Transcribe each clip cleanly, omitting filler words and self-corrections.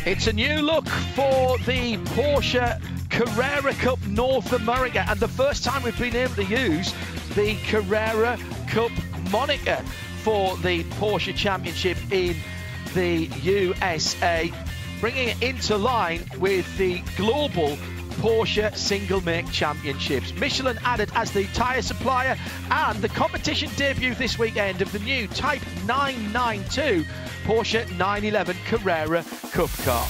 It's a new look for the Porsche Carrera Cup North America, and the first time we've been able to use the Carrera Cup moniker for the Porsche Championship in the USA, bringing it into line with the global Porsche single make championships. Michelin added as the tyre supplier, and the competition debut this weekend of the new Type 992 Porsche 911 Carrera Cup car.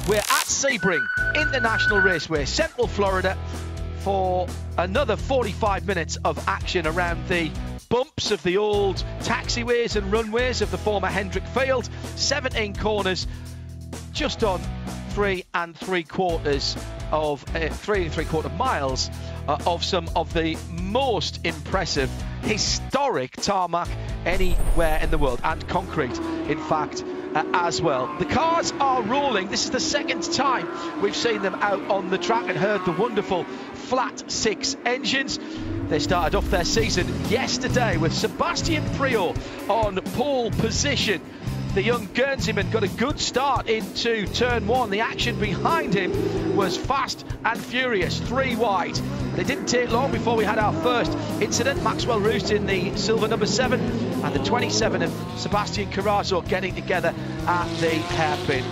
We're at Sebring International Raceway, Central Florida, for another 45 minutes of action around the bumps of the old taxiways and runways of the former Hendrick Field. 17 corners, just on 3 3.75 miles of some of the most impressive historic tarmac anywhere in the world, and concrete in fact as well. The cars are rolling. This is the second time we've seen them out on the track and heard the wonderful flat 6 engines. They started off their season yesterday with Sebastian Priaulx on pole position. The young Guernseyman got a good start into turn 1. The action behind him was fast and furious, 3 wide. But it didn't take long before we had our first incident. Maxwell Roost in the silver number 7 and the 27 of Sebastian Carrazzo getting together at the hairpin.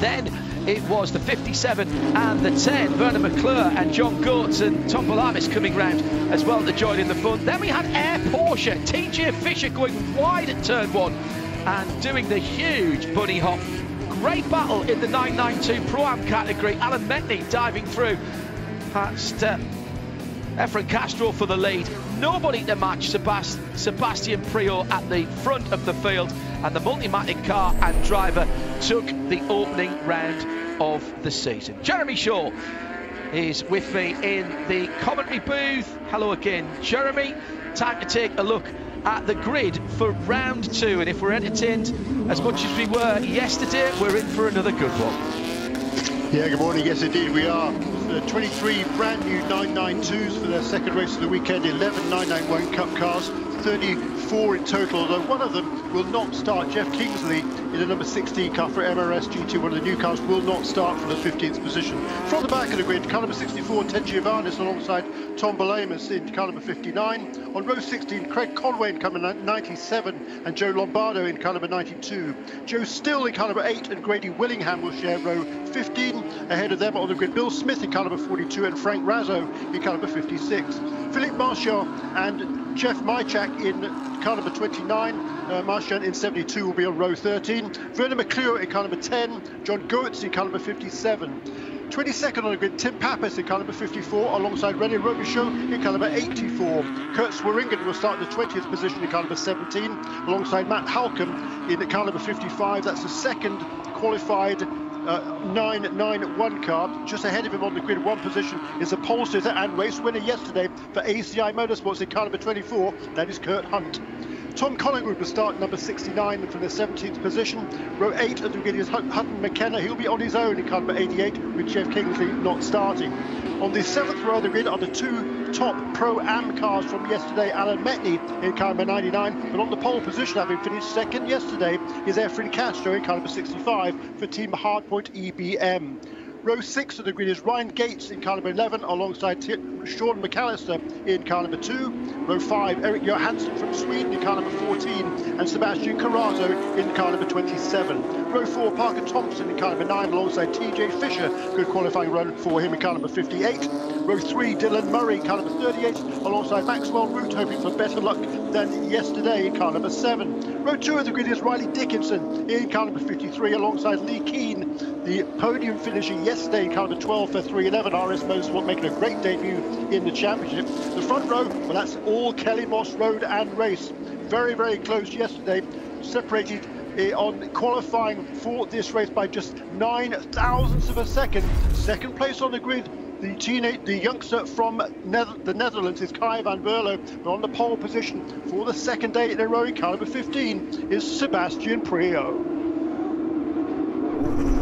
Then it was the 57 and the 10, Werner McClure and John Goetz and Tom Balamis coming round as well to join in the fun. Then we had Air Porsche, TJ Fisher going wide at turn 1 and doing the huge bunny hop. Great battle in the 992 Pro-Am category. Alan Metney diving through past Efren Castro for the lead. Nobody to match Sebastian Priaulx at the front of the field, and the Multimatic car and driver took the opening round of the season. Jeremy Shaw is with me in the commentary booth. Hello again, Jeremy. Time to take a look at the grid for round 2, and if we're entertained as much as we were yesterday, we're in for another good one. Yeah, good morning. Yes, indeed, we are. 23 brand new 992s for their second race of the weekend, 11 991 Cup cars, 34 in total, although one of them will not start. Jeff Kingsley in the number 16 car for MRS GT, one of the new cars, will not start from the 15th position. From the back of the grid, car number 64, Ted Giovannis alongside Tom Balamis in car number 59. On row 16, Craig Conway in car number 97 and Joe Lombardo in car number 92. Joe Still in car number 8 and Grady Willingham will share row 15. Ahead of them on the grid, Bill Smith in car number 42 and Frank Razzo in car number 56. Philippe Marchand and Jeff Mychak in car number 29. Marchand in 72 will be on row 13. Werner McClure in car number 10. John Goetz in car number 57. 22nd on the grid, Tim Pappas in car number 54 alongside René Robichaud in car number 84. Kurt Sweringen will start in the 20th position in car number 17 alongside Matt Holcomb in car number 55. That's the second qualified 991 car. Just ahead of him on the grid, one position, is a pole sitter and race winner yesterday for ACI Motorsports in car number 24. That is Kurt Hunt. Tom Collingwood will start number 69 from the 17th position. Row 8 at the beginning is Hutton McKenna. He'll be on his own in car number 88 with Jeff Kingsley not starting. On the 7th row of the grid are the 2 top Pro-Am cars from yesterday. Alan Metney in car number 99, but on the pole position, having finished second yesterday, is Efren Castro in car number 65 for Team Hardpoint EBM. Row 6 of the grid is Ryan Gates in car number 11 alongside Sean McAllister in car number 2. Row 5, Eric Johansson from Sweden in car number 14 and Sebastian Carrazzo in car number 27. Row 4, Parker Thompson in car number 9 alongside TJ Fisher. Good qualifying run for him in car number 58. Row 3, Dylan Murray in car number 38 alongside Maxwell Root, hoping for better luck than yesterday in car number 7. Row 2 of the grid is Riley Dickinson in car number 53 alongside Lee Keane, the podium finisher yesterday in car number 12 for 311 RS Motorsport, making a great debut in the championship. The front row, well, that's all Kelly Moss Road and Race. Very, very close yesterday, separated on qualifying for this race by just 9 thousandths of a second. Second place on the grid, The youngster from the Netherlands is Kai van Berlo, but on the pole position for the second day in a row, car number 15 is Sebastian Priaulx.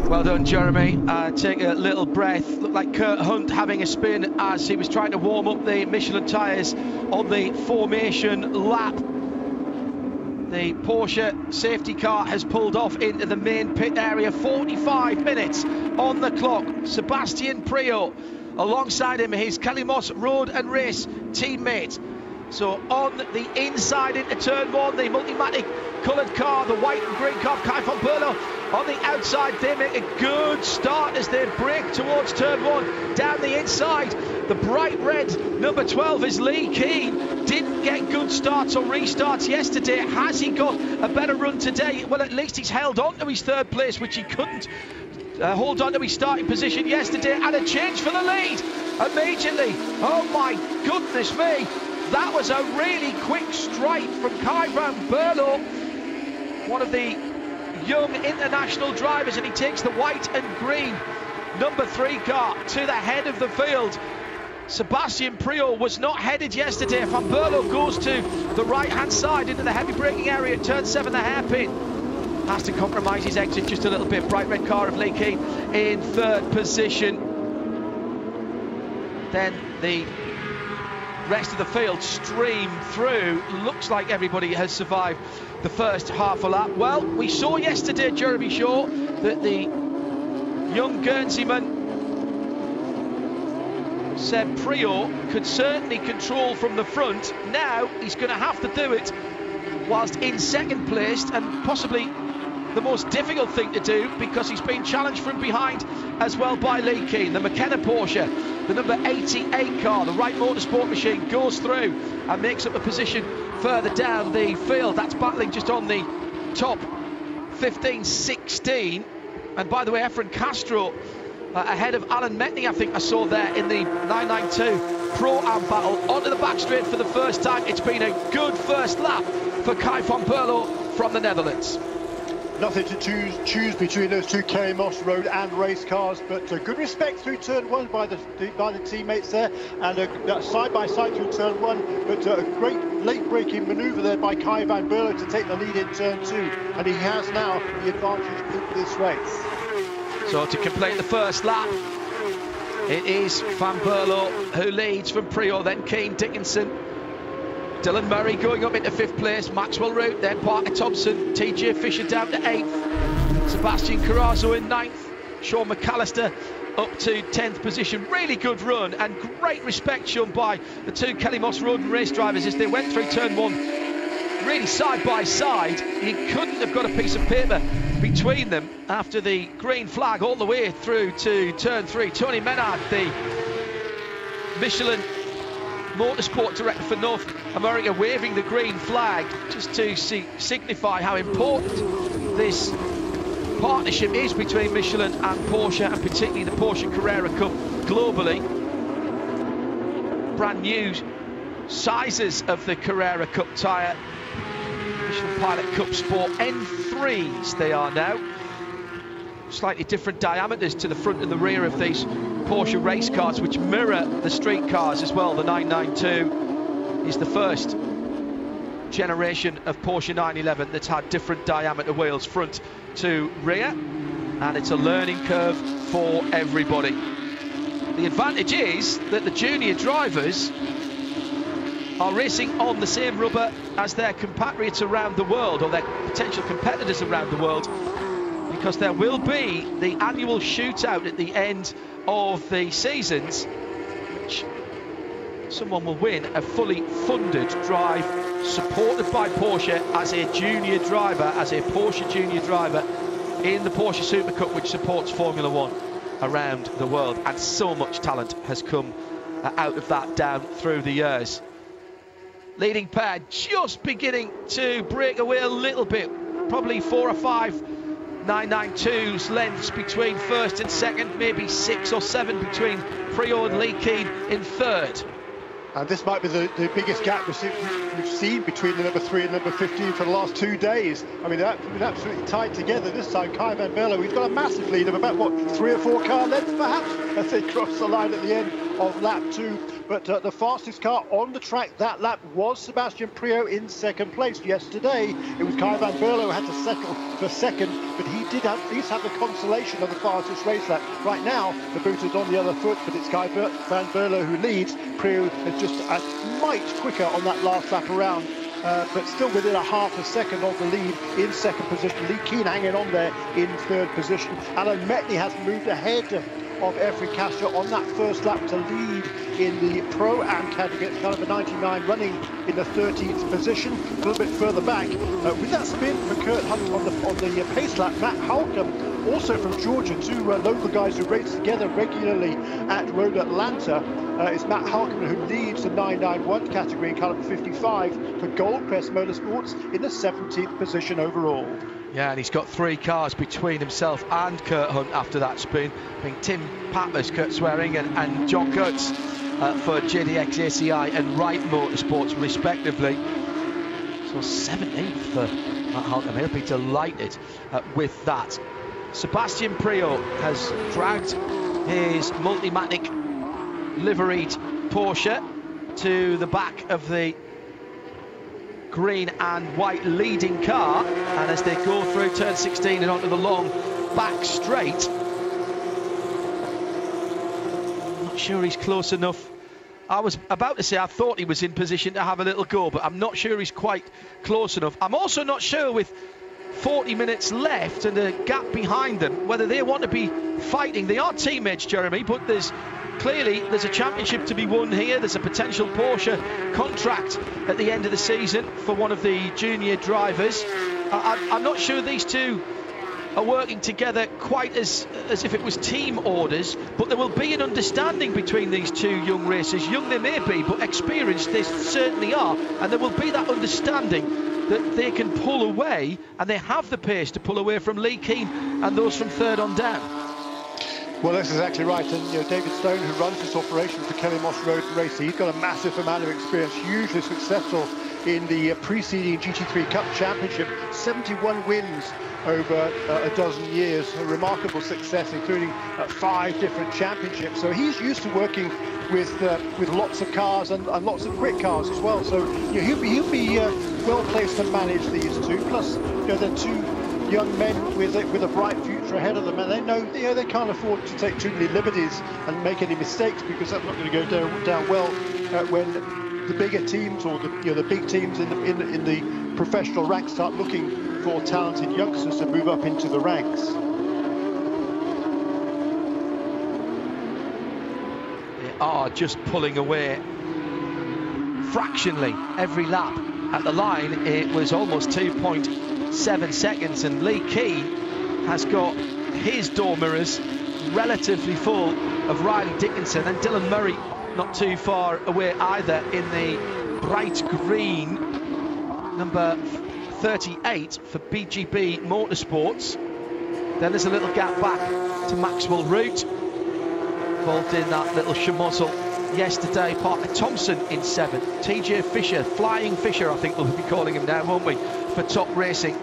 Well done, Jeremy. Take a little breath. Looked like Kurt Hunt having a spin as he was trying to warm up the Michelin tyres on the formation lap. The Porsche safety car has pulled off into the main pit area. 45 minutes on the clock. Sebastian Priaulx, alongside him his Kelly Moss Road and Race teammate. So on the inside into turn one, the Multimatic coloured car, the white and green car, Kai van Berlo. On the outside, they make a good start as they break towards turn one. Down the inside, the bright red number 12 is Lee Keane. Didn't get good starts or restarts yesterday. Has he got a better run today? Well, at least he's held on to his third place, which he couldn't hold on to his starting position yesterday. And a change for the lead immediately. Oh my goodness me. That was a really quick strike from Kai van Berlo, one of the young international drivers, and he takes the white and green number 3 car to the head of the field. Sebastian Priaulx was not headed yesterday. Van Berlo goes to the right hand side into the heavy braking area at turn 7, the hairpin. Has to compromise his exit just a little bit. Bright red car of Lee Keane in third position. Then the rest of the field stream through. Looks like everybody has survived the first half a lap. Well, we saw yesterday, Jeremy Shaw, that the young Guernseyman Seb Priaulx could certainly control from the front. Now he's going to have to do it whilst in second place, and possibly the most difficult thing to do because he's been challenged from behind as well by Lee Keane. The McKenna Porsche, the number 88 car, the Wright Motorsport machine, goes through and makes up a position further down the field. That's battling just on the top 15-16. And by the way, Efren Castro ahead of Alan Metney, I think I saw there in the 992 Pro-Am battle, onto the back straight for the first time. It's been a good first lap for Kai van Berlo from the Netherlands. Nothing to choose between those two Kelly Moss Road and race cars, but good respect through turn one by the teammates there, and side by side through turn one, but a great late braking manoeuvre there by Kai van Berlo to take the lead in turn 2, and he has now the advantage in this race. So to complete the first lap, it is Van Berlo who leads from Priaulx, then Keane, Dickinson, Dylan Murray going up into 5th place, Maxwell Root, then Parker Thompson, TJ Fisher down to 8th, Sebastian Carrazzo in 9th, Sean McAllister up to 10th position. Really good run and great respect shown by the two Kelly Moss Road and race drivers as they went through turn 1 really side by side. You couldn't have got a piece of paper between them after the green flag all the way through to turn 3. Tony Menard, the Michelin Motorsport Director for North America, waving the green flag just to signify how important this partnership is between Michelin and Porsche, and particularly the Porsche Carrera Cup globally. Brand new sizes of the Carrera Cup tyre, Michelin Pilot Cup Sport N3s they are now. Slightly different diameters to the front and the rear of these Porsche race cars, which mirror the street cars as well. The 992 is the first generation of Porsche 911 that's had different diameter wheels front to rear, and it's a learning curve for everybody. The advantage is that the junior drivers are racing on the same rubber as their compatriots around the world, or their potential competitors around the world, because there will be the annual shootout at the end of the seasons, which someone will win a fully funded drive supported by Porsche as a junior driver, as a Porsche junior driver in the Porsche Super Cup, which supports Formula One around the world. And so much talent has come out of that down through the years. Leading pair just beginning to break away a little bit, probably 4 or 5 992s lengths between first and second, maybe 6 or 7 between Priaulx and Lee Keane in third. And this might be the biggest gap we've seen between the number 3 and number 15 for the last 2 days. I mean, they've been absolutely tied together this time. Kai van Berlo, he's got a massive lead of about, what, 3 or 4 car lengths, perhaps, as they cross the line at the end of lap 2. But the fastest car on the track that lap was Sebastian Priaulx in second place. Yesterday, it was Kai van Berlo who had to settle for second, but he did at least have the consolation of the fastest race lap. Right now, the boot is on the other foot, but it's Kai van Berlo who leads. Priaulx is just a mite quicker on that last lap around, but still within a half a second of the lead in second position. Lee Keen hanging on there in third position. Alan Metni has moved ahead of Efren Castro on that first lap to lead in the Pro-Am category. It's number 99 running in the 13th position, a little bit further back. With that spin for Kurt Hunt on the pace lap, Matt Holcomb, also from Georgia, 2 local guys who race together regularly at Road Atlanta. It's Matt Holcomb who leads the 991 category in car number 55 for Goldcrest Motorsports in the 17th position overall. Yeah, and he's got 3 cars between himself and Kurt Hunt after that spin, being Tim Pappas, Kurt Swearing and John Kurtz for JDX ACI and Wright Motorsports respectively. So 17th for Matt Holcomb. He'll be delighted with that. Sebastian Priaulx has dragged his Multimatic liveried Porsche to the back of the green and white leading car, and as they go through turn 16 and onto the long back straight, I'm not sure he's close enough. I was about to say I thought he was in position to have a little go, but I'm not sure he's quite close enough. I'm also not sure, with 40 minutes left and a gap behind them, whether they want to be fighting. They are teammates, Jeremy, but there's a championship to be won here. There's a potential Porsche contract at the end of the season for one of the junior drivers. I'm not sure these two are working together quite as if it was team orders, but there will be an understanding between these 2 young racers. Young they may be, but experienced they certainly are, and there will be that understanding that they can pull away, and they have the pace to pull away from Lee Keen and those from third on down. Well, that's exactly right. And David Stone, who runs this operation for Kelly Moss Road Racing, he's got a massive amount of experience, hugely successful in the preceding GT3 Cup Championship, 71 wins over a dozen years, a remarkable success, including 5 different championships. So he's used to working with lots of cars and lots of quick cars as well. So he'll be well placed to manage these 2. Plus, they're 2 young men with a bright future ahead of them, and they know they can't afford to take too many liberties and make any mistakes, because that's not going to go down well when the bigger teams, or the big teams in the professional ranks, start looking for talented youngsters to move up into the ranks. They are just pulling away fractionally every lap. At the line, it was almost 2.7 seconds, and Lee Key has got his door mirrors relatively full of Riley Dickinson, and Dylan Murray not too far away either in the bright green number 38 for BGB Motorsports. Then there's a little gap back to Maxwell Root, involved in that little schmozzle yesterday. Parker Thompson in 7th. TJ Fisher, Flying Fisher, I think we'll be calling him now, won't we, for Top Racing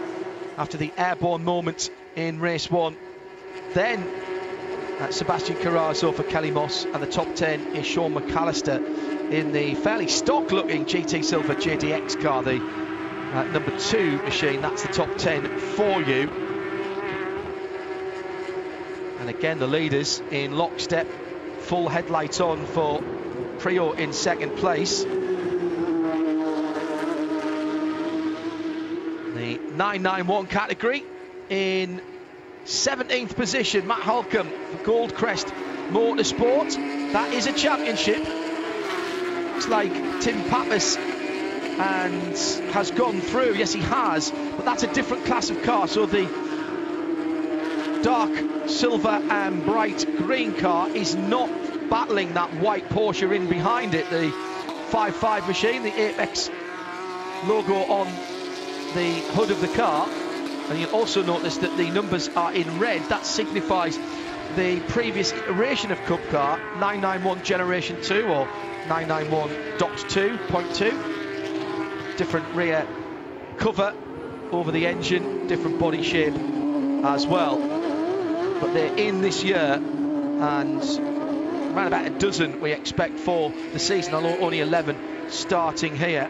after the airborne moment in race 1. Then Sebastian Carrazzo for Kelly Moss, and the top 10 is Sean McAllister in the fairly stock-looking GT Silver JDX car, the number 2 machine. That's the top 10 for you. And again, the leaders in lockstep, full headlights on for Priaulx in second place. The 991 category in 17th position, Matt Holcomb for Goldcrest Motorsport. That is a championship. Looks like Tim Pappas and has gone through. Yes, he has, but that's a different class of car. So the dark silver and bright green car is not battling that white Porsche in behind it. The 5.5 machine, the Apex logo on the hood of the car. And you'll also notice that the numbers are in red. That signifies the previous iteration of Cup car, 991 Generation 2, or 991.2.2. Different rear cover over the engine, different body shape as well. But they're in this year, and around about a dozen we expect for the season, although only 11 starting here.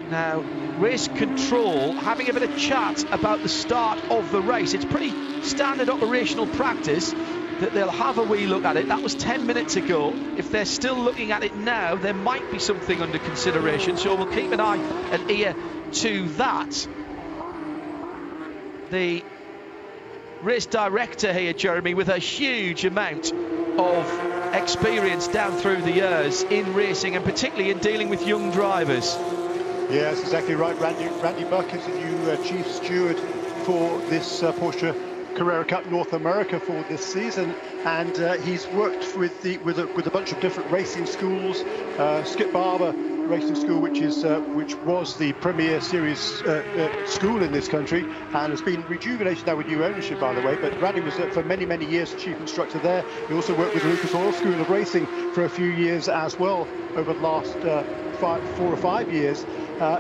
Now, race control having a bit of chat about the start of the race. It's pretty standard operational practice that they'll have a wee look at it. That was 10 minutes ago. If they're still looking at it now, there might be something under consideration, so we'll keep an eye and ear to that. The race director here, Jeremy, with a huge amount of experience down through the years in racing, and particularly in dealing with young drivers. Yeah, that's exactly right. Randy Buck is the new chief steward for this Porsche Carrera Cup North America for this season, and he's worked with a bunch of different racing schools. Skip Barber Racing School, which was the premier series school in this country, and has been rejuvenated now with new ownership, by the way. But Randy was for many years chief instructor there. He also worked with the Lucas Oil School of Racing for a few years as well over the last 4 or 5 years.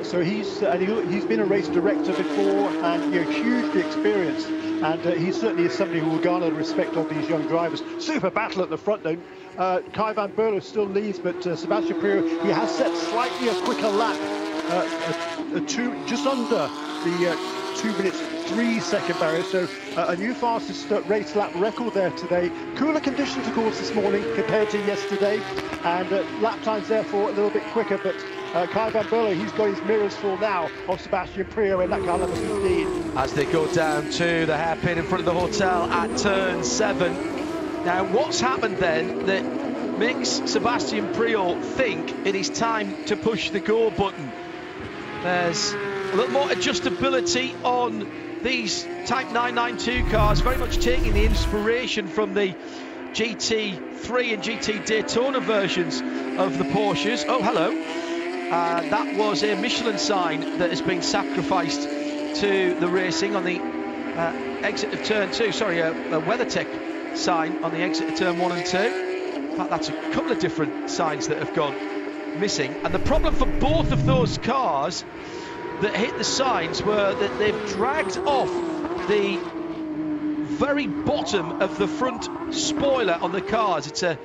So he's been a race director before, and hugely experienced. And he certainly is somebody who will garner the respect of these young drivers. Super battle at the front, though. Kai van Berlo still leads, but Sebastian Priaulx, he has set slightly a quicker lap, just under the 2 minutes 3 second barrier. So a new fastest race lap record there today. Cooler conditions, of course, this morning compared to yesterday, and lap times therefore a little bit quicker. But Kai van Berlo, he's got his mirrors full now of Sebastian Priaulx in that car number 15. As they go down to the hairpin in front of the hotel at turn 7. Now, what's happened then that makes Sebastian Priaulx think it is time to push the go button? There's a little more adjustability on these Type 992 cars, very much taking the inspiration from the GT3 and GT Daytona versions of the Porsches. Oh, hello. That was a Michelin sign that has been sacrificed to the racing on the exit of turn 2. Sorry, a WeatherTech sign on the exit of turn 1 and 2. In fact, that's a couple of different signs that have gone missing. And the problem for both of those cars that hit the signs were that they've dragged off the very bottom of the front spoiler on the cars. It's a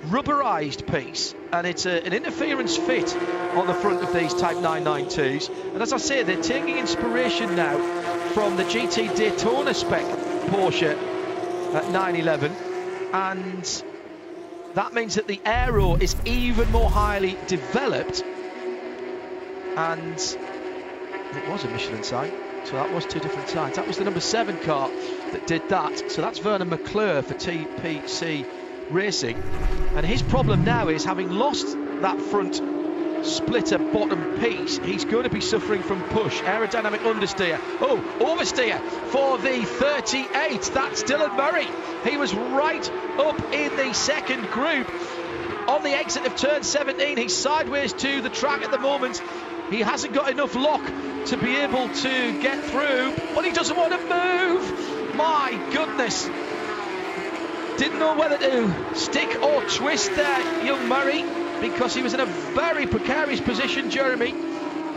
rubberized piece, and it's an interference fit on the front of these Type 992s. And as I say, they're taking inspiration now from the GT Daytona spec Porsche at 911, and that means that the aero is even more highly developed. And it was a Michelin sign, so that was 2 different signs. That was the number 7 car that did that. So that's Vernon McClure for TPC Racing, and his problem now is, having lost that front splitter bottom piece, he's going to be suffering from push. Aerodynamic understeer. Oh, oversteer for the 38. That's Dylan Murray. He was right up in the second group on the exit of turn 17. He's sideways to the track at the moment. He hasn't got enough lock to be able to get through, but he doesn't want to move. My goodness. Didn't know whether to stick or twist there, young Murray, because he was in a very precarious position, Jeremy.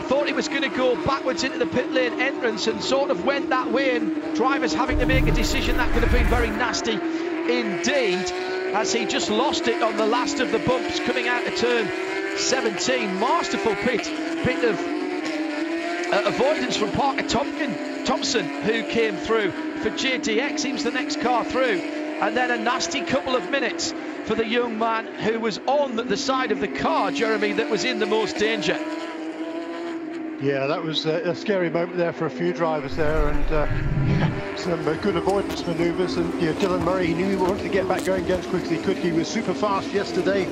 Thought he was going to go backwards into the pit lane entrance and sort of went that way, and drivers having to make a decision that could have been very nasty indeed, as he just lost it on the last of the bumps coming out of turn 17. Masterful bit of avoidance from Parker Thompson, who came through for JDX. He was the next car through. And then a nasty couple of minutes for the young man who was on the side of the car, Jeremy, that was in the most danger. Yeah, that was a scary moment there for a few drivers there, and some good avoidance manoeuvres. And Dylan Murray, he knew he wanted to get back going as quick as he could. He was super fast yesterday,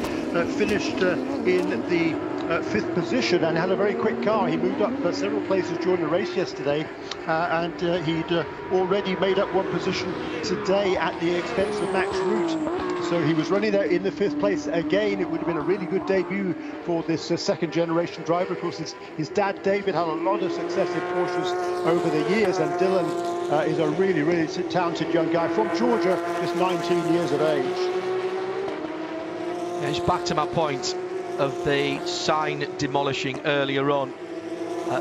finished in the 5th position and had a very quick car. He moved up several places during the race yesterday, and he'd already made up 1 position today at the expense of Max Root. So he was running there in the 5th place again. It would have been a really good debut for this second generation driver. Of course, his dad David had a lot of success in Porsches over the years, and Dylan is a really talented young guy from Georgia, just 19 years of age. It's back to my point of the sign demolishing earlier on.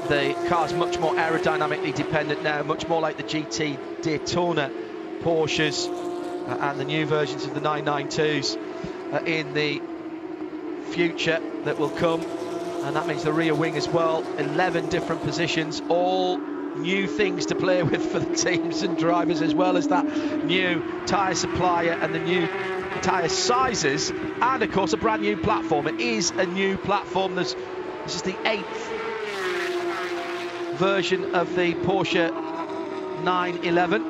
The car's much more aerodynamically dependent now, much more like the GT Daytona Porsches and the new versions of the 992s in the future that will come. And that means the rear wing as well, 11 different positions, all new things to play with for the teams and drivers, as well as that new tyre supplier and the new tyre sizes, and of course a brand new platform. It is a new platform. This is the 8th version of the Porsche 911,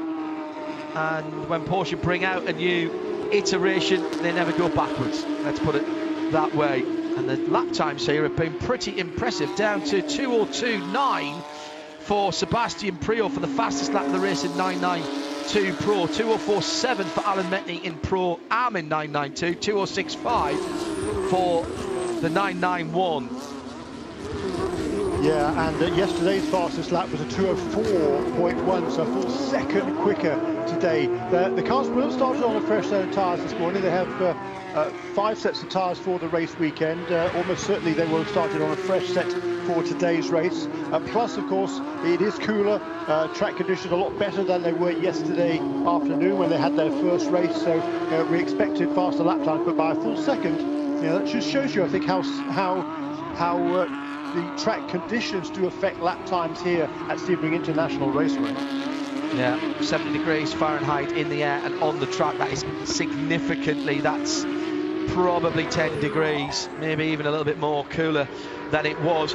and when Porsche bring out a new iteration, they never go backwards, let's put it that way. And the lap times here have been pretty impressive, down to 2:02.9 for Sebastian Priaulx for the fastest lap of the race in 992 Pro, 2:04.7 for Alan Metni in Pro Am in 992, 2:06.5 for the 991. Yeah, and yesterday's fastest lap was a 2:04.1, so a full second quicker today. The cars will have started on a fresh set of tyres this morning. They have 5 sets of tyres for the race weekend. Almost certainly they will have started on a fresh set for today's race. Plus, of course, it is cooler. Track conditions a lot better than they were yesterday afternoon when they had their first race. So we expected faster lap times, but by a full second. That just shows you, I think, how the track conditions do affect lap times here at Sebring International Raceway. Yeah, 70 degrees Fahrenheit in the air and on the track. That is significantly, that's probably 10 degrees, maybe even a little bit more cooler than it was.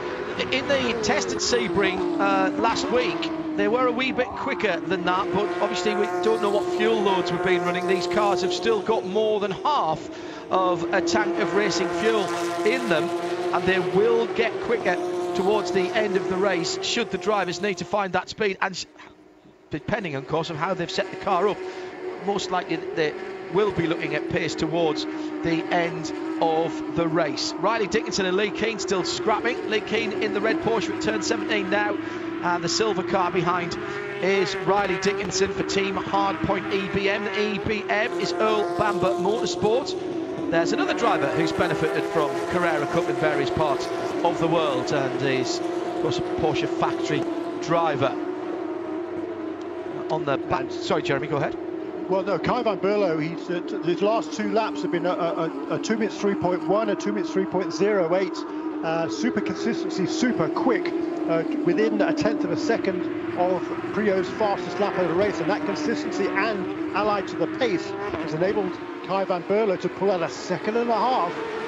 In the test at Sebring last week, they were a wee bit quicker than that, but obviously we don't know what fuel loads we've been running. These cars have still got more than half of a tank of racing fuel in them, and they will get quicker towards the end of the race should the drivers need to find that speed, and depending, of course, on how they've set the car up, most likely they will be looking at pace towards the end of the race. Riley Dickinson and Lee Keane still scrapping. Lee Keane in the red Porsche at turn 17 now, and the silver car behind is Riley Dickinson for Team Hardpoint EBM. The EBM is Earl Bamber Motorsport. There's another driver who's benefited from Carrera Cup in various parts of the world, and is, of course, a Porsche factory driver. On the back, sorry, Jeremy, go ahead. Well, no, Kai van Berlo, his last 2 laps have been a 2 minutes 3.1, a 2 minutes 3.08. Super consistency, super quick, within a tenth of a second of Priaulx's fastest lap of the race, and that consistency and allied to the pace has enabled Kai van Berlo to pull out a 1.5 seconds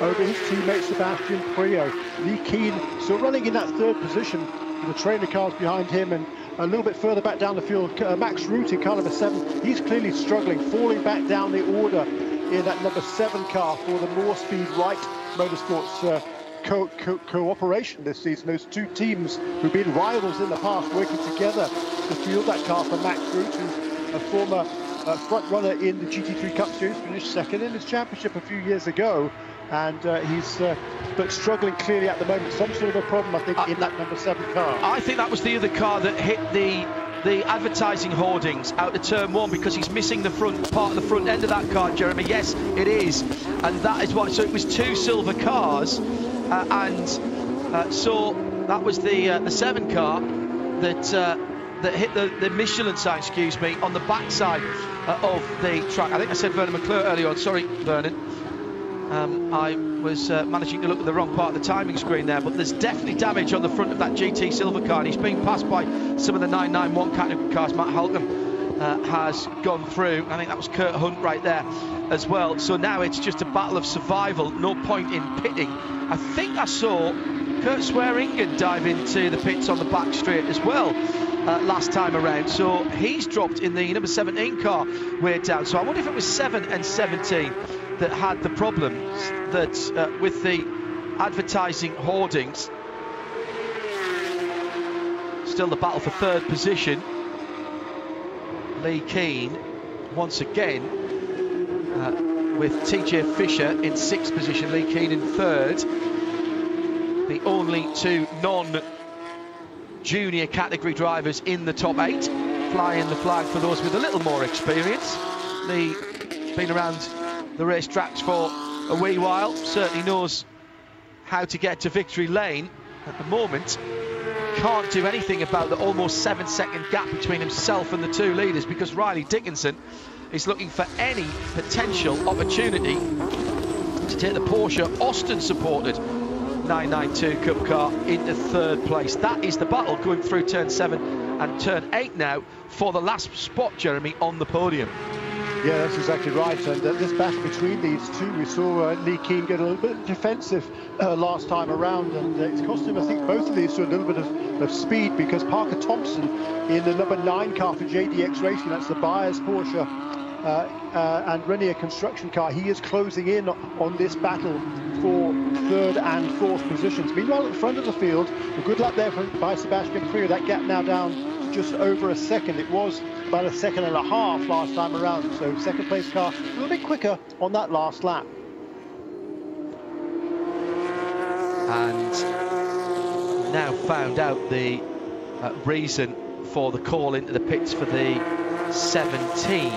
over his teammate Sebastian Priaulx. Lee Keane still running in that 3rd position with the trainer cars behind him, and a little bit further back down the field, Max Root in car number 7. He's clearly struggling, falling back down the order in that number 7 car for the More Speed Right Motorsports cooperation this season. Those 2 teams who've been rivals in the past, working together to field that car for Max Root, who's a former front runner in the GT3 Cup Series, finished 2nd in his championship a few years ago, and he's but struggling clearly at the moment. Some sort of a problem, I think, in that number 7 car. I think that was the other car that hit the advertising hoardings out of turn 1, because he's missing the front part of the front end of that car, Jeremy. Yes, it is, and that is why. So it was 2 silver cars, so that was the 7 car that hit the Michelin sign, excuse me, on the backside of the track. I think I said Vernon McClure earlier on. Sorry, Vernon. I was managing to look at the wrong part of the timing screen there, but there's definitely damage on the front of that GT silver car, and he's being passed by some of the 991 category cars. Matt Holcomb has gone through. I think that was Kurt Hunt right there as well. So now it's just a battle of survival, no point in pitting. I think I saw Kurt Swearingen dive into the pits on the back straight as well last time around, so he's dropped in the number 17 car way down. So I wonder if it was 7 and 17 that had the problems that with the advertising hoardings. Still the battle for 3rd position. Lee Keane once again with TJ Fisher in 6th position, Lee Keane in 3rd. The only 2 non-junior category drivers in the top 8, flying the flag for those with a little more experience. Lee's been around the racetracks for a wee while. Certainly knows how to get to victory lane. At the moment, can't do anything about the almost 7-second gap between himself and the two leaders, because Riley Dickinson is looking for any potential opportunity to take the Porsche Austin-supported 992 Cup car into third place. That is the battle going through turn 7 and turn 8 now for the last spot, Jeremy, on the podium. Yeah, that's exactly right. And this battle between these two, we saw Lee Keane get a little bit defensive last time around, and it's cost him, I think, both of these to a little bit of speed, because Parker Thompson in the number 9 car for JDX Racing, that's the buyer's Porsche and Renier construction car, he is closing in on this battle for 3rd and 4th positions. Meanwhile, at the front of the field, good luck there by Sebastian Freer. That gap now down to just over a second. It was about a second and a half last time around, so second place car a little bit quicker on that last lap. And now found out the reason for the call into the pits for the 17,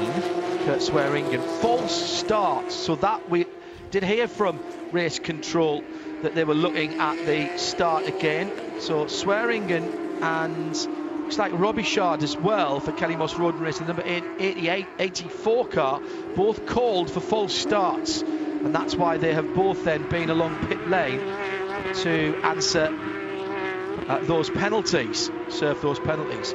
Kurt Swearingen, false start. So that we did hear from race control that they were looking at the start again. So Swearingen and looks like Robichaud as well for Kelly Moss Road Racing, number 84 car, both called for false starts, and that's why they have both then been along pit lane to answer those penalties, serve those penalties.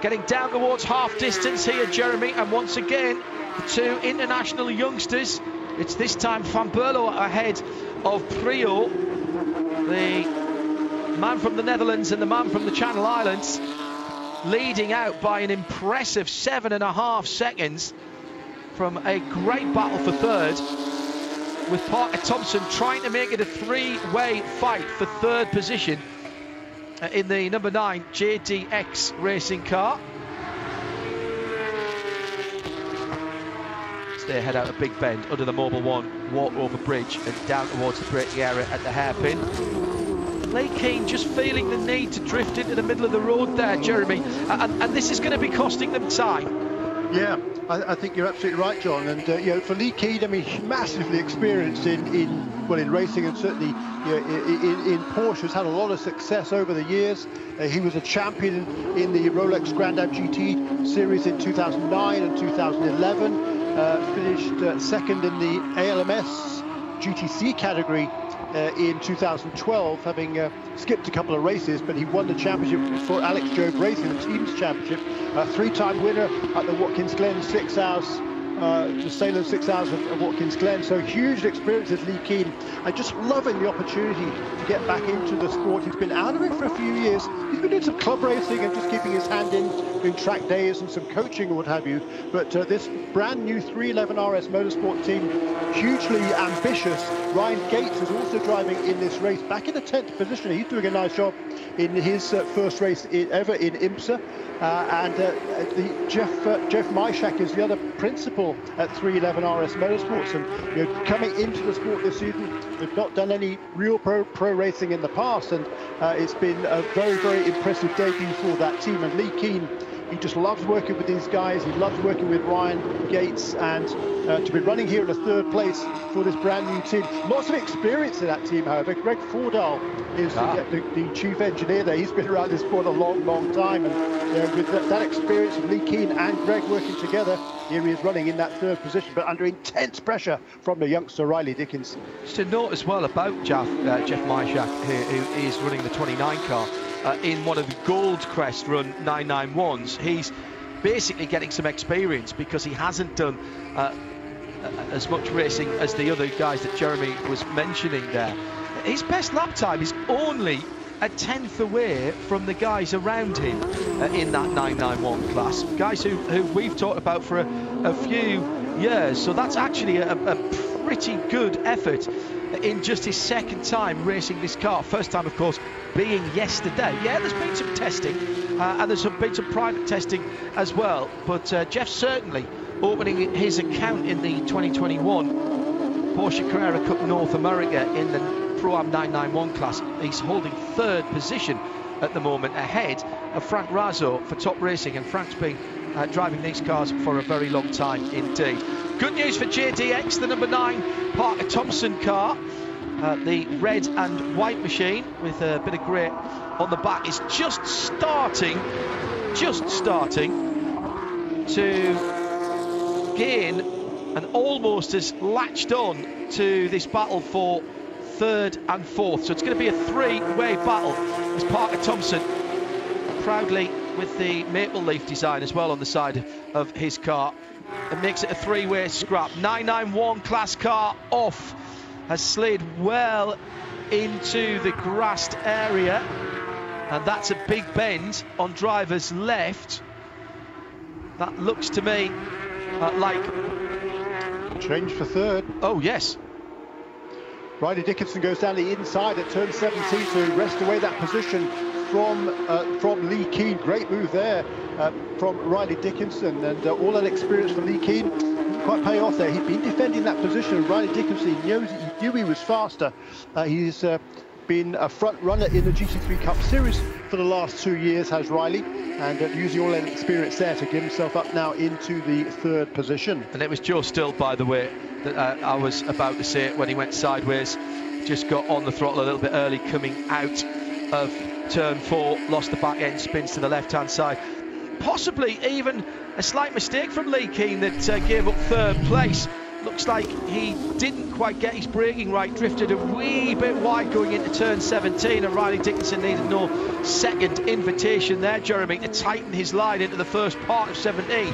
Getting down towards half distance here, Jeremy, and once again the two international youngsters. It's this time Famberlo ahead of Prio, the man from the Netherlands and the man from the Channel Islands, leading out by an impressive 7.5 seconds from a great battle for third, with Parker Thompson trying to make it a three-way fight for third position in the number 9 JDX Racing car. So they head out a big bend under the Mobil 1, walk over bridge and down towards the braking area at the hairpin. Lee Keane just feeling the need to drift into the middle of the road there, Jeremy, and this is going to be costing them time. Yeah, I think you're absolutely right, John. And you know, for Lee Keane, I mean, massively experienced in racing, and certainly in Porsche, has had a lot of success over the years. He was a champion in the Rolex Grand Am GT series in 2009 and 2011. Finished second in the ALMS GTC category in 2012, having skipped a couple of races, but he won the championship for Alex Jobe Racing, the team's championship. Three-time winner at the Watkins Glen 6 hours, the Salem 6 hours of Watkins Glen. So huge experience with Lee Keane, and just loving the opportunity to get back into the sport. He's been out of it for a few years. He's been doing some club racing and just keeping his hand in, doing track days and some coaching and what have you. But this brand new 311 RS Motorsport team, hugely ambitious. Ryan Gates is also driving in this race, back in the 10th position. He's doing a nice job in his first race ever in IMSA. Jeff Myshak is the other principal at 311 RS Motorsports, and you know, coming into the sport this season, they've not done any real pro racing in the past, and it's been a very, very impressive debut for that team. And Lee Keane, he just loves working with these guys. He loves working with Ryan Gates, and to be running here in a third place for this brand new team. Lots of experience in that team, however. Greg Fordall is the chief engineer there. He's been around this sport a long, long time, and with that experience of Lee Keane and Greg working together, here he is running in that third position, but under intense pressure from the youngster Riley Dickinson. Just a note as well about Jeff Myshak here, who is running the 29 car. In one of the Goldcrest run 991s, he's basically getting some experience because he hasn't done as much racing as the other guys that Jeremy was mentioning there. His best lap time is only a 10th away from the guys around him in that 991 class, guys who we've talked about for a few years. So that's actually a pretty good effort in just his second time racing this car. First time, of course, being yesterday. Yeah, there's been some testing, and there's been some private testing as well. But Jeff certainly opening his account in the 2021 Porsche Carrera Cup North America in the Pro-Am 991 class. He's holding third position at the moment, ahead of Frank Razzo for Top Racing, and Frank's been driving these cars for a very long time indeed. Good news for JDX, the number 9 Parker Thompson car, the red and white machine with a bit of grey on the back, is just starting to gain and almost has latched on to this battle for third and fourth. So it's going to be a three-way battle as Parker Thompson, proudly with the maple leaf design as well on the side of his car, and makes it a three-way scrap. 991 class car off, has slid well into the grassed area, and that's a big bend on driver's left. That looks to me like change for third. Oh yes. Riley Dickinson goes down the inside at turn 17 to wrest away that position from Lee Keen. Great move there from Riley Dickinson, and all that experience for Lee Keen didn't quite pay off there. He'd been defending that position. Riley Dickinson, he knew he was faster. He's been a front runner in the GT3 Cup Series for the last 2 years, has Riley, and using all that experience there to get himself up now into the third position. And it was Joe Still, by the way, that I was about to say it when he went sideways. Just got on the throttle a little bit early coming out of turn 4, lost the back end, spins to the left hand side. Possibly even a slight mistake from Lee Keen that gave up third place. Looks like he didn't quite get his braking right, drifted a wee bit wide going into turn 17, and Riley Dickinson needed no second invitation there, Jeremy, to tighten his line into the first part of 17.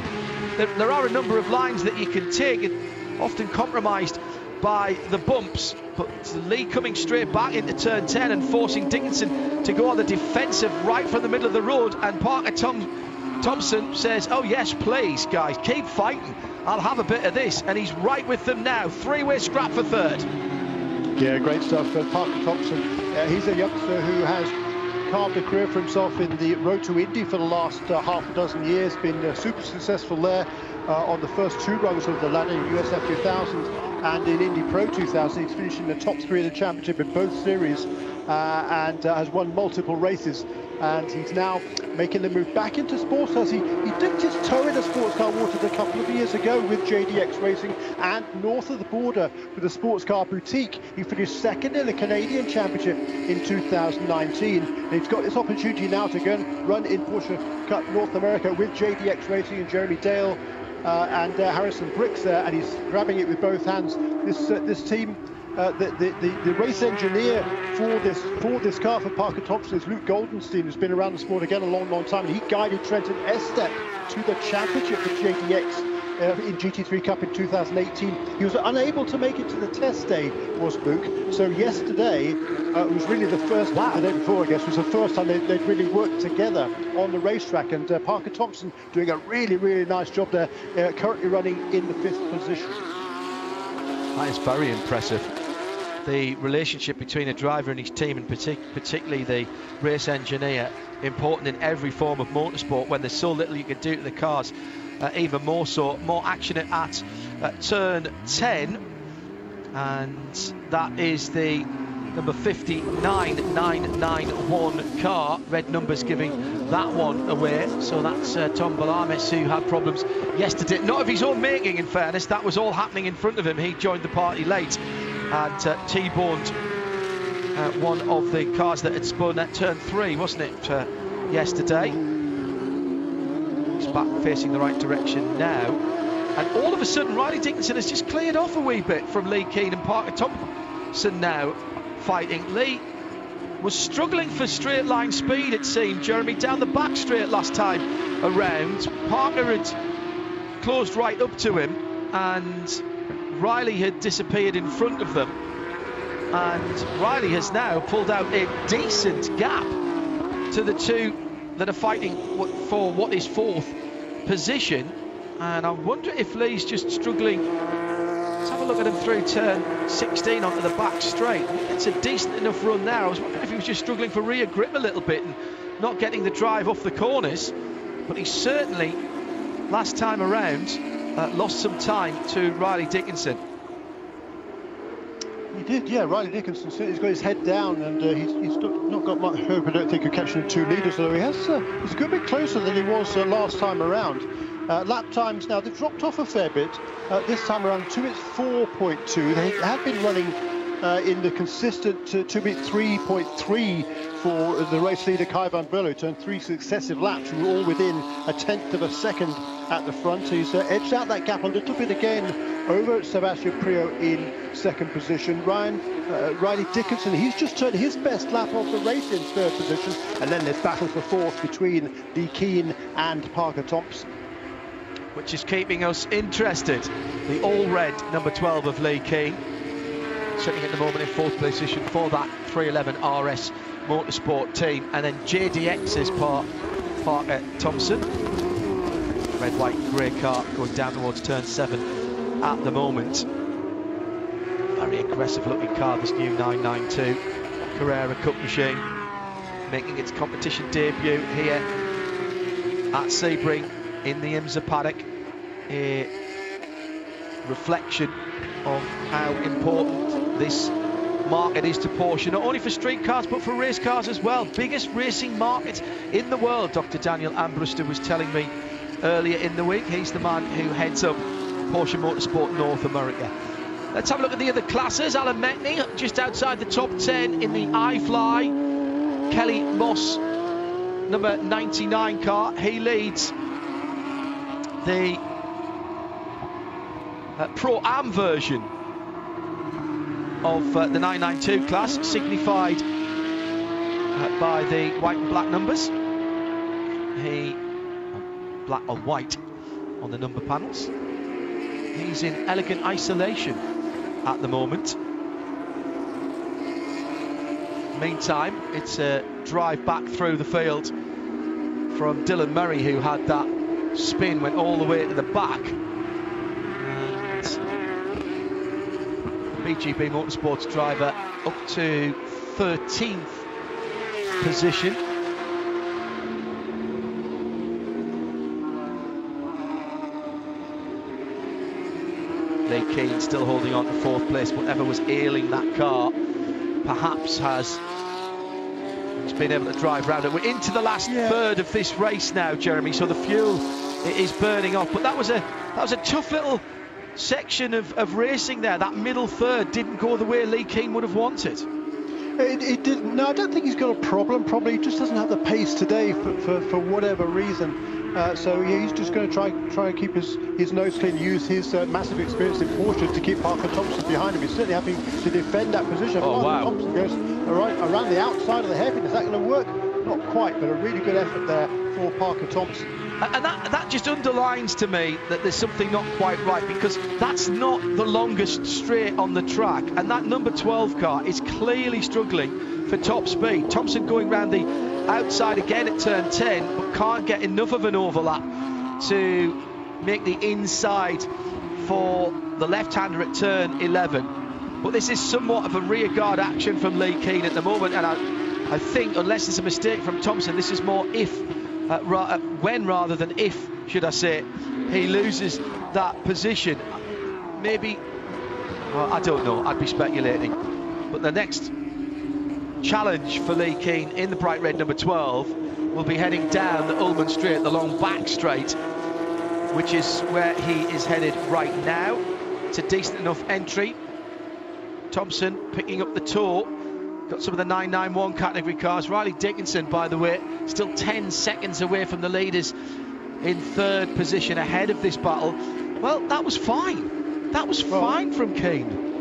There are a number of lines that you can take, often compromised by the bumps, but Lee coming straight back into turn 10 and forcing Dickinson to go on the defensive right from the middle of the road, and Parker Thompson says, oh yes please guys, keep fighting, I'll have a bit of this, and he's right with them now. Three-way scrap for third. Yeah, great stuff for Parker Thompson. He's a youngster who has carved a career for himself in the Road to Indy for the last half a dozen years, been super successful there on the first 2 rungs of the ladder in USF 2000 and in Indy Pro 2000. He's finished in the top 3 of the championship in both series, and has won multiple races, and he's now making the move back into sports cars. He dipped his toe in the sports car waters a couple of years ago with JDX Racing, and north of the border with the sports car boutique. He finished second in the Canadian Championship in 2019, and he's got this opportunity now to go and run in Porsche Cup North America with JDX Racing and Jeremy Dale and Harrison Bricks there, and he's grabbing it with both hands. This team, the race engineer for this car for Parker Thompson is Luke Goldenstein, who's been around the sport again a long time, and he guided Trenton Estep to the championship for JDX in GT3 Cup in 2018. He was unable to make it to the test day, was Luke. So yesterday was really the first, the day before I guess, was the first time they'd really worked together on the racetrack, and Parker Thompson doing a really nice job there, currently running in the 5th position. That is very impressive. The relationship between a driver and his team, and particularly the race engineer, important in every form of motorsport when there's so little you can do to the cars. Even more so, more action at turn 10, and that is the number 59991 car. Red numbers giving that one away. So that's Tom Balamis, who had problems yesterday, not of his own making in fairness. That was all happening in front of him. He joined the party late and T-boned one of the cars that had spun at turn 3, wasn't it, yesterday. He's back facing the right direction now, and all of a sudden Riley Dickinson has just cleared off a wee bit from Lee Keen, and Parker Thompson now fighting. Lee was struggling for straight line speed, it seemed, Jeremy, down the back straight last time around. Parker had closed right up to him, and Riley had disappeared in front of them, and Riley has now pulled out a decent gap to the two that are fighting for what is 4th position. And I wonder if Lee's just struggling. Let's have a look at him through turn 16 onto the back straight. I think it's a decent enough run there. I was wondering if he was just struggling for rear grip a little bit and not getting the drive off the corners, but he certainly last time around lost some time to Riley Dickinson. He did, yeah. Riley Dickinson, he's got his head down, and he's not got much hope, I don't think, of catching the 2 leaders, although he's a good bit closer than he was last time around. Lap times now, they've dropped off a fair bit. This time around, 2 minutes 4.2. They have been running in the consistent 2 minutes 3.3 for the race leader Kai van Berlo. Turned 3 successive laps, and all within a tenth of a second at the front. He's edged out that gap a little bit again over Sebastian Priaulx in second position. Riley Dickinson, he's just turned his best lap of the race in third position, and then there's battle for fourth between Lee Keane and Parker Thompson, which is keeping us interested. The all-red number 12 of Lee Keane, sitting at the moment in fourth position for that 311 RS Motorsport team, and then JDX's Parker Thompson. Red, white, grey car going down towards turn 7 at the moment. Very aggressive looking car, this new 992 Carrera Cup machine, making its competition debut here at Sebring in the IMSA paddock. A reflection of how important this market is to Porsche, not only for street cars but for race cars as well. Biggest racing market in the world, Dr. Daniel Ambruster was telling me earlier in the week. He's the man who heads up Porsche Motorsport North America. Let's have a look at the other classes. Alan Metney just outside the top 10 in the iFly. Kelly Moss, number 99 car, he leads the Pro-Am version of the 992 class, signified by the white and black numbers. Black on white on the number panels. He's in elegant isolation at the moment. Meantime, it's a drive back through the field from Dylan Murray, who had that spin, went all the way to the back. And the BGB Motorsports driver up to 13th position. Lee Keane still holding on to 4th place. Whatever was ailing that car perhaps has been able to drive round it. We're into the last third of this race now, Jeremy, so the fuel is burning off. But that was a tough little section of racing there. That middle third didn't go the way Lee Keane would have wanted. It didn't. No, I don't think he's got a problem. Probably he just doesn't have the pace today for whatever reason. So yeah, he's just going to try and keep his nose clean, use his massive experience in Porsche to keep Parker Thompson behind him. He's certainly having to defend that position. Oh, Parker wow. Thompson goes around the outside of the hairpin. Is that going to work? Not quite, but a really good effort there for Parker Thompson. And that just underlines to me that there's something not quite right, because that's not the longest straight on the track, and that number 12 car is clearly struggling for top speed. Thompson going round the outside again at turn 10, but can't get enough of an overlap to make the inside for the left-hander at turn 11. But this is somewhat of a rearguard action from Lee Keane at the moment, and I think, unless it's a mistake from Thompson, this is more when rather than if, should I say, he loses that position. Maybe, I don't know, I'd be speculating. But the next challenge for Lee Keane in the bright red number 12 will be heading down the Ullman Straight, the long back straight, which is where he is headed right now. It's a decent enough entry. Thompson picking up the tour. Got some of the 991 category cars. Riley Dickinson, by the way, still 10 seconds away from the leaders in third position ahead of this battle. Well, that was fine. That was fine from Keane.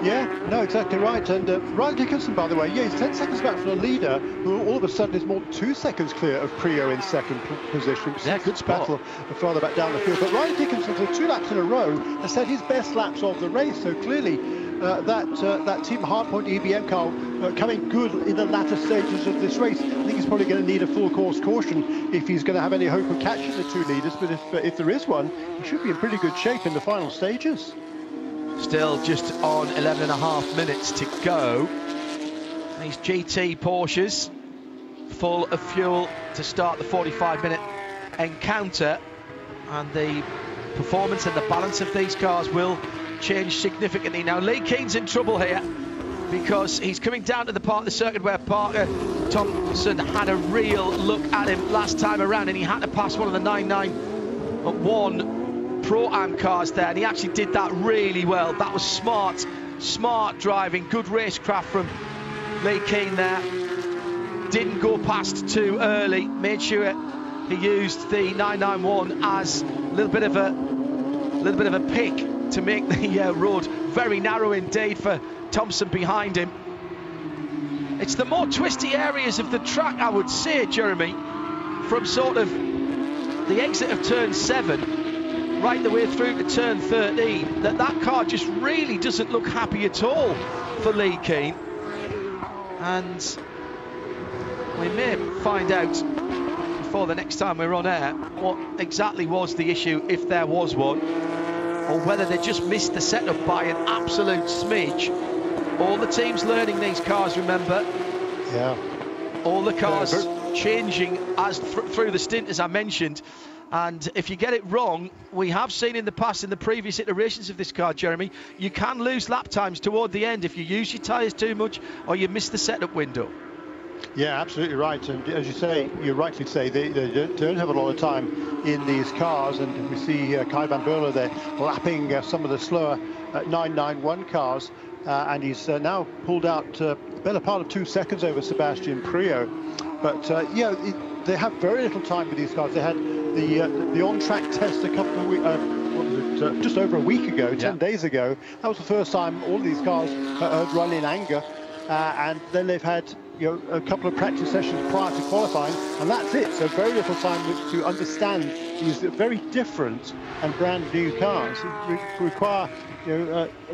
Yeah, no, exactly right. And Riley Dickinson, by the way, yeah, he's 10 seconds back from the leader, who all of a sudden is more than 2 seconds clear of Priaulx in second position. Yeah, good battle further back down the field. But Riley Dickinson, for 2 laps in a row, has set his best laps of the race. So clearly, that Team Hardpoint EBM car coming good in the latter stages of this race. I think he's probably going to need a full course caution if he's going to have any hope of catching the 2 leaders. But if there is one, he should be in pretty good shape in the final stages. Still just on 11.5 minutes to go. These GT Porsches full of fuel to start the 45-minute encounter, and the performance and the balance of these cars will changed significantly. Now Lee Keen's in trouble here because he's coming down to the part of the circuit where Parker Thompson had a real look at him last time around, and he had to pass one of the 991 Pro-Am cars there, and he actually did that really well. That was smart driving, good racecraft from Lee Keen there. Didn't go past too early, made sure he used the 991 as a little bit of a pick to make the road very narrow indeed for Thompson behind him. It's the more twisty areas of the track, I would say, Jeremy, from sort of the exit of turn 7 right the way through to turn 13, that car just really doesn't look happy at all for Lee Keen. And we may find out before the next time we're on air what exactly was the issue, if there was one, or whether they just missed the setup by an absolute smidge. All the teams learning these cars, remember. Yeah. All the cars changing as through the stint, as I mentioned. And if you get it wrong, we have seen in the past, in the previous iterations of this car, Jeremy, you can lose lap times toward the end if you use your tyres too much or you miss the setup window. Yeah, absolutely right. And as you say, you rightly say, they don't have a lot of time in these cars. And we see Kai van Berlo there lapping some of the slower 991 cars. And he's now pulled out the better part of 2 seconds over Sebastian Priaulx. But, yeah, they have very little time with these cars. They had the on-track test a couple of weeks, just over a week ago, 10 days ago. That was the first time all of these cars had run in anger. And then they've had a couple of practice sessions prior to qualifying, and that's it. So very little time to understand these very different and brand new cars. It require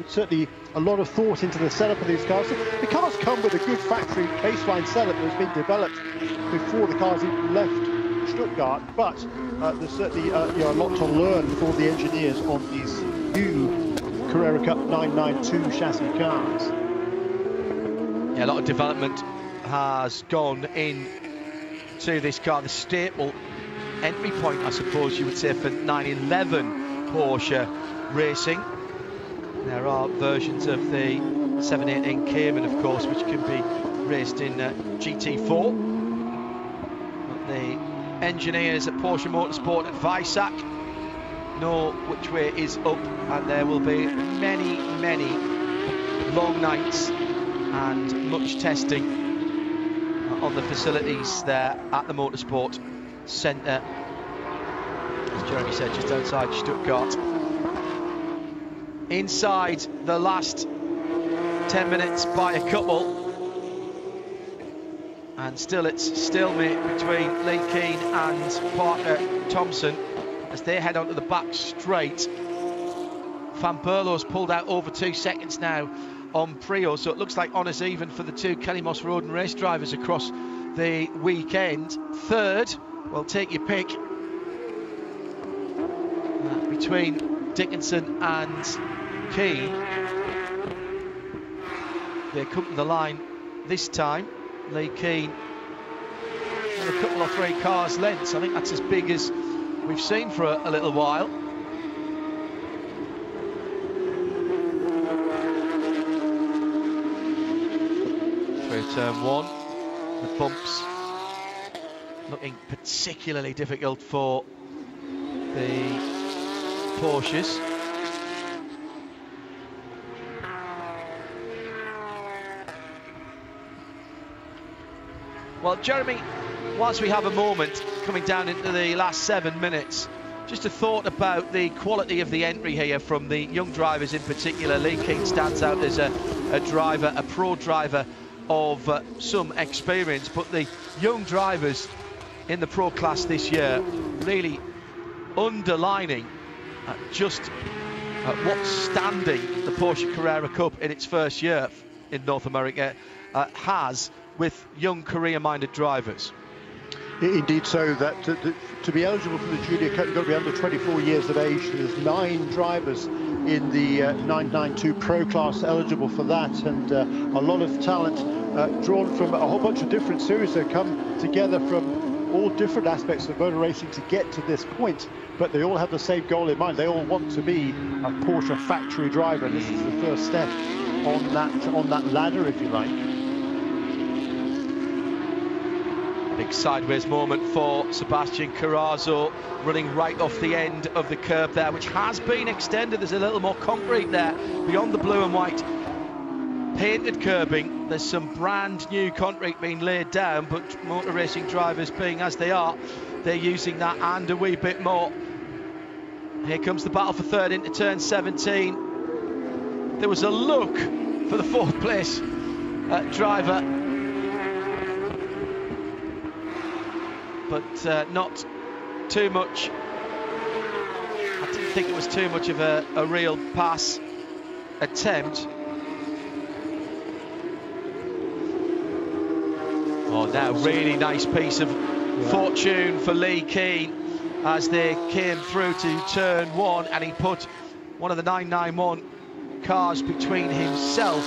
certainly a lot of thought into the setup of these cars. The cars come with a good factory baseline setup that has been developed before the cars even left Stuttgart, but there's certainly a lot to learn for the engineers on these new Carrera Cup 992 chassis cars. Yeah, a lot of development has gone in to this car. The staple entry point, I suppose you would say, for 911 Porsche racing. There are versions of the 718 Cayman, of course, which can be raced in GT4. But the engineers at Porsche Motorsport at Weissach know which way is up, and there will be many long nights and much testing on the facilities there at the Motorsport Centre, as Jeremy said, just outside Stuttgart. Inside the last 10 minutes by a couple, and still it's stalemate between Lee Keen and Parker Thompson as they head onto the back straight. Van Berlo's pulled out over 2 seconds now on Priaulx, so it looks like honours even for the two Kelly Moss Road and race drivers across the weekend. Third, well, take your pick, between Dickinson and Keen. They come to the line this time. Lee Keen and a couple or 3 cars lengths. I think that's as big as we've seen for a little while. Turn 1, the bumps looking particularly difficult for the Porsches. Well, Jeremy, whilst we have a moment coming down into the last 7 minutes, just a thought about the quality of the entry here from the young drivers in particular. Lee Keen stands out as a driver, a pro driver of some experience, but the young drivers in the pro class this year really underlining just what standing the Porsche Carrera Cup in its first year in North America has with young career-minded drivers. Indeed, so that to be eligible for the Junior Cup, you've got to be under 24 years of age. There's 9 drivers in the 992 Pro class eligible for that, and a lot of talent drawn from a whole bunch of different series that come together from all different aspects of motor racing to get to this point, but they all have the same goal in mind. They all want to be a Porsche factory driver, and this is the first step on that ladder, if you like. Big sideways moment for Sebastian Carrazzo, running right off the end of the curb there, which has been extended. There's a little more concrete there beyond the blue and white painted curbing. There's some brand new concrete being laid down, but motor racing drivers being as they are, they're using that and a wee bit more. Here comes the battle for third into turn 17. There was a look for the fourth place driver, but not too much. I didn't think it was too much of a real pass attempt. Oh, now really nice piece of fortune for Lee Keane as they came through to turn one, and he put one of the 991 cars between himself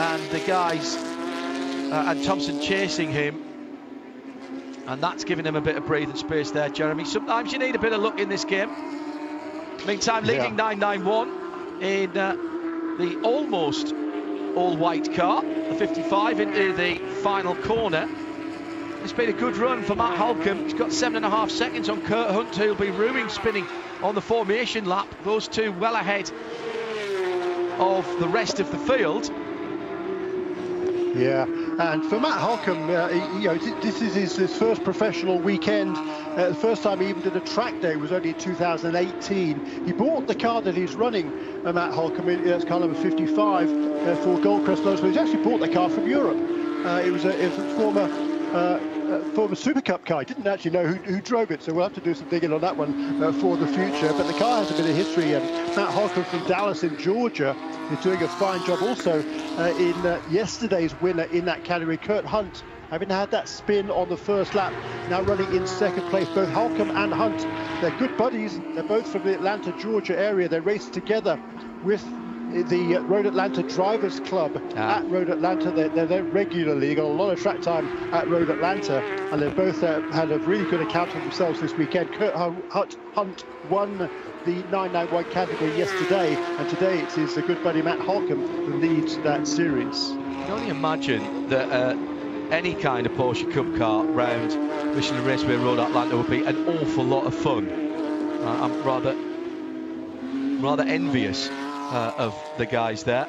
and the guys and Thompson chasing him, and that's giving him a bit of breathing space there, Jeremy. Sometimes you need a bit of luck in this game. Meantime, leading 991 in the almost all-white car, the 55, into the final corner. It's been a good run for Matt Holcomb. He's got 7.5 seconds on Kurt Hunt, who'll be rooming spinning on the formation lap. Those two well ahead of the rest of the field. Yeah, and for Matt Holcomb, this is his first professional weekend. The first time he even did a track day was only in 2018. He bought the car that he's running, Matt Holcomb, it's car number 55 for Goldcrest Motorsport. He's actually bought the car from Europe. It was a former Super Cup car. I didn't actually know who drove it, so we'll have to do some digging on that one for the future. But the car has a bit of history, and Matt Holcomb from Dallas in Georgia is doing a fine job also in yesterday's winner in that category. Kurt Hunt, having had that spin on the first lap, now running in second place. Both Holcomb and Hunt, they're good buddies. They're both from the Atlanta, Georgia area. They raced together with the Road Atlanta Drivers Club at Road Atlanta. They're there regularly. They got a lot of track time at Road Atlanta, and they both had a really good account of themselves this weekend. Kurt Hunt won the 991 category yesterday, and today it's his good buddy Matt Holcomb who leads that series. You can only imagine that any kind of Porsche Cup car round Michelin Raceway Road Atlanta would be an awful lot of fun. I'm rather envious of the guys there.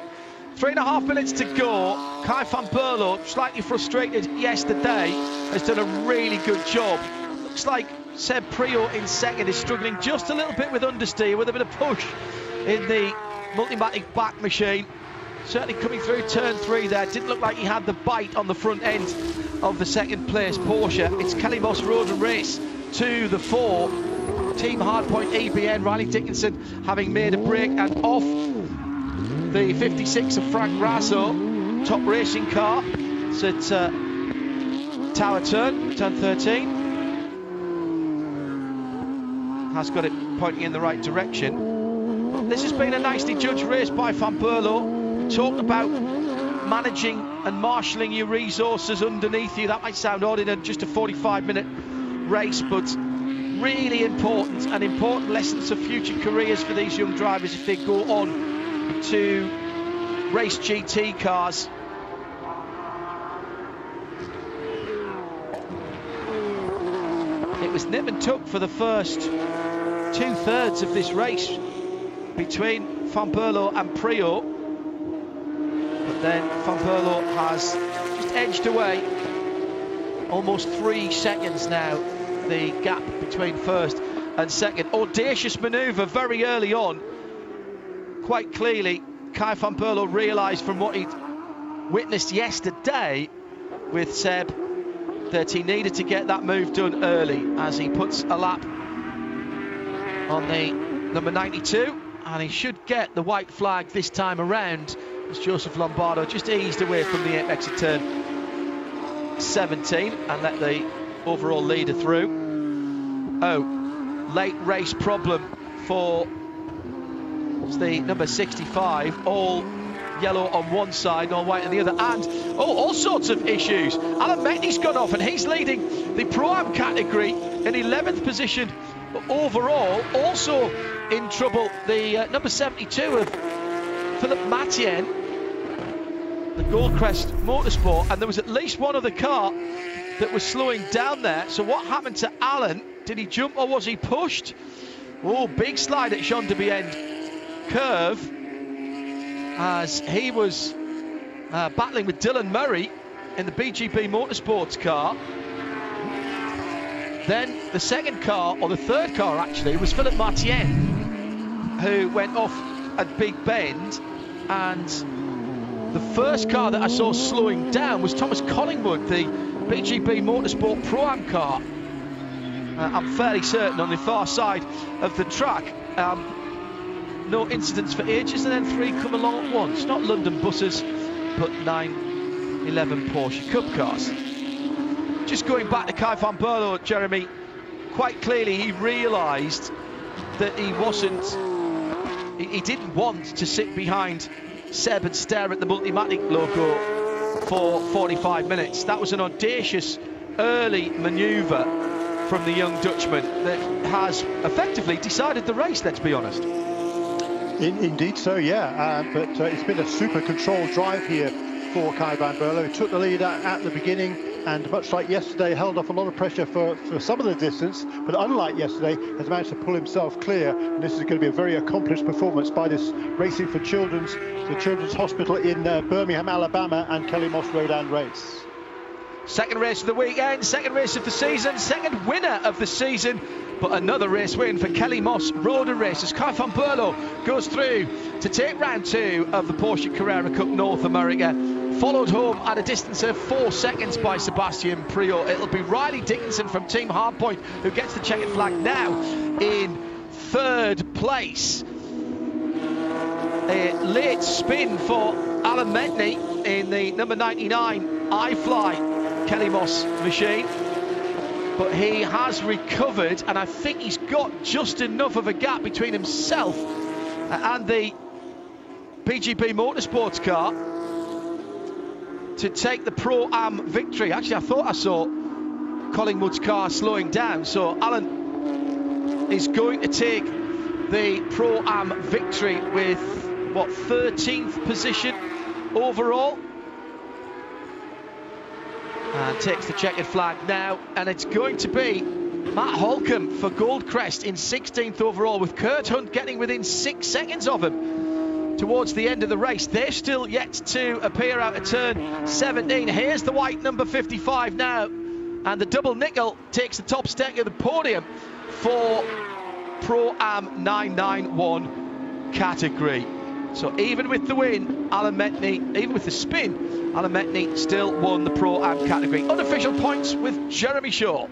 3.5 minutes to go. Kai van Berlo, slightly frustrated yesterday, has done a really good job. Looks like Seb Priaulx in second is struggling just a little bit with understeer, with a bit of push in the Multimatic back machine. Certainly coming through turn 3 there. Didn't look like he had the bite on the front end of the second place Porsche. It's Kelly Moss Road and Race to the 4. Team Hardpoint EBN, Riley Dickinson having made a break, and off the 56 of Frank Grasso, top racing car. It's at Tower Turn 13. Has got it pointing in the right direction. This has been a nicely judged race by Van Berlo. Talked about managing and marshalling your resources underneath you. That might sound odd in just a 45-minute race, but really important, and important lessons of future careers for these young drivers if they go on to race GT cars. It was nip and tuck for the first 2/3 of this race between Van Berlo and Priaulx, but then Van Berlo has just edged away almost 3 seconds now, the gap between first and second. Audacious manoeuvre very early on. Quite clearly, Kai van Berlo realised from what he'd witnessed yesterday with Seb that he needed to get that move done early, as he puts a lap on the number 92, and he should get the white flag this time around, as Joseph Lombardo just eased away from the apex of turn 17 and let the overall leader through. Oh, late race problem for the number 65, all yellow on one side and all white on the other, and all sorts of issues. Alan Metney's gone off and he's leading the Pro-Am category in 11th position overall. Also in trouble, the number 72 of Philippe Matien, the Goldcrest Motorsport, and there was at least one other car that was slowing down there. So what happened to Alan? Did he jump or was he pushed? Oh, big slide at Jean de Bienne curve as he was battling with Dylan Murray in the BGB Motorsports car. Then the second car, or the third car actually, was Philippe Matien, who went off at Big Bend, and the first car that I saw slowing down was Thomas Collingwood, the BGB Motorsport Pro-Am car. I'm fairly certain on the far side of the track. No incidents for ages, and then 3 come along at once. Not London buses, but 911 Porsche Cup cars. Just going back to Kai van Berlo, Jeremy, quite clearly he realised that he didn't want to sit behind Seb and stare at the Multimatic logo for 45 minutes. That was an audacious early manoeuvre from the young Dutchman that has effectively decided the race, let's be honest. Indeed so, yeah, but it's been a super controlled drive here for Kai van Berlo. He took the lead at the beginning, and much like yesterday, held off a lot of pressure for some of the distance, but unlike yesterday, has managed to pull himself clear. And this is going to be a very accomplished performance by this Racing for Children's, the Children's Hospital in Birmingham, Alabama, and Kelly Moss Rodan race. Second race of the weekend, second race of the season, second winner of the season, but another race win for Kelly Moss Rodan race as Kai van Berlo goes through to take round 2 of the Porsche Carrera Cup North America, followed home at a distance of 4 seconds by Sebastian Priaulx. It'll be Riley Dickinson from Team Hardpoint who gets the checkered flag now in 3rd place. A late spin for Alan Metney in the number 99 iFly Kelly Moss machine, but he has recovered, and I think he's got just enough of a gap between himself and the BGB Motorsports car to take the Pro-Am victory. Actually, I thought I saw Collingwood's car slowing down, so Alan is going to take the Pro-Am victory with, what, 13th position overall? And takes the checkered flag now, and it's going to be Matt Holcomb for Goldcrest in 16th overall, with Kurt Hunt getting within 6 seconds of him towards the end of the race. They're still yet to appear out of turn 17. Here's the white number 55 now, and the double nickel takes the top step of the podium for Pro-Am 991 category. So even with the win, Alan Metney, even with the spin, Alan Metney still won the Pro-Am category. Unofficial points with Jeremy Shaw.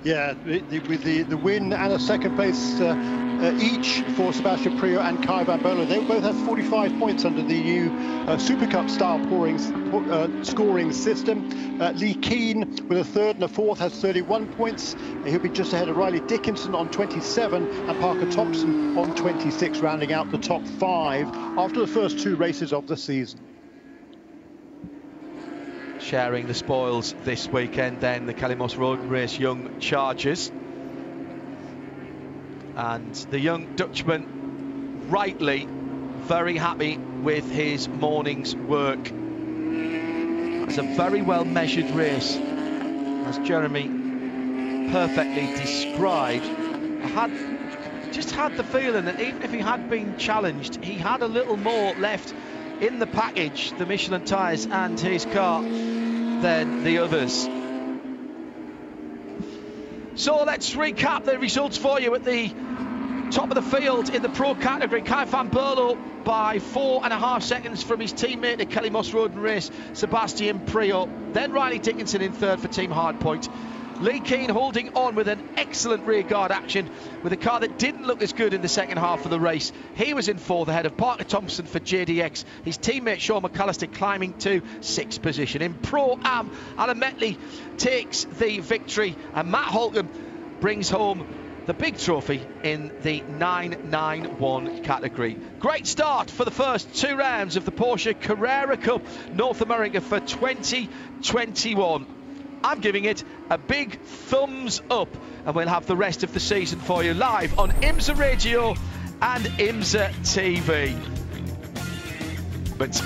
Yeah, with the win and a 2nd place each for Sebastian Priaulx and Kai van Berlo. They both have 45 points under the new Super Cup style scoring system. Lee Keane with a 3rd and a 4th has 31 points. He'll be just ahead of Riley Dickinson on 27 and Parker Thompson on 26, rounding out the top 5 after the first 2 races of the season. Sharing the spoils this weekend then, the Kelly Moss Road Race Young Chargers. And the young Dutchman, rightly, very happy with his morning's work. It's a very well measured race, as Jeremy perfectly described. I just had the feeling that even if he had been challenged, he had a little more left in the package, the Michelin tyres and his car, than the others. So let's recap the results for you at the top of the field in the Pro category. Kai van Berlo by 4.5 seconds from his teammate at Kelly Moss Road Race, Sebastian Priaulx. Then Riley Dickinson in 3rd for Team Hardpoint. Lee Keane holding on with an excellent rearguard action with a car that didn't look as good in the second half of the race. He was in 4th ahead of Parker Thompson for JDX. His teammate Sean McAllister climbing to 6th position. In Pro-Am, Alan Metney takes the victory and Matt Holcomb brings home the big trophy in the 991 category. Great start for the first 2 rounds of the Porsche Carrera Cup North America for 2021. I'm giving it a big thumbs up, and we'll have the rest of the season for you live on IMSA Radio and IMSA TV. But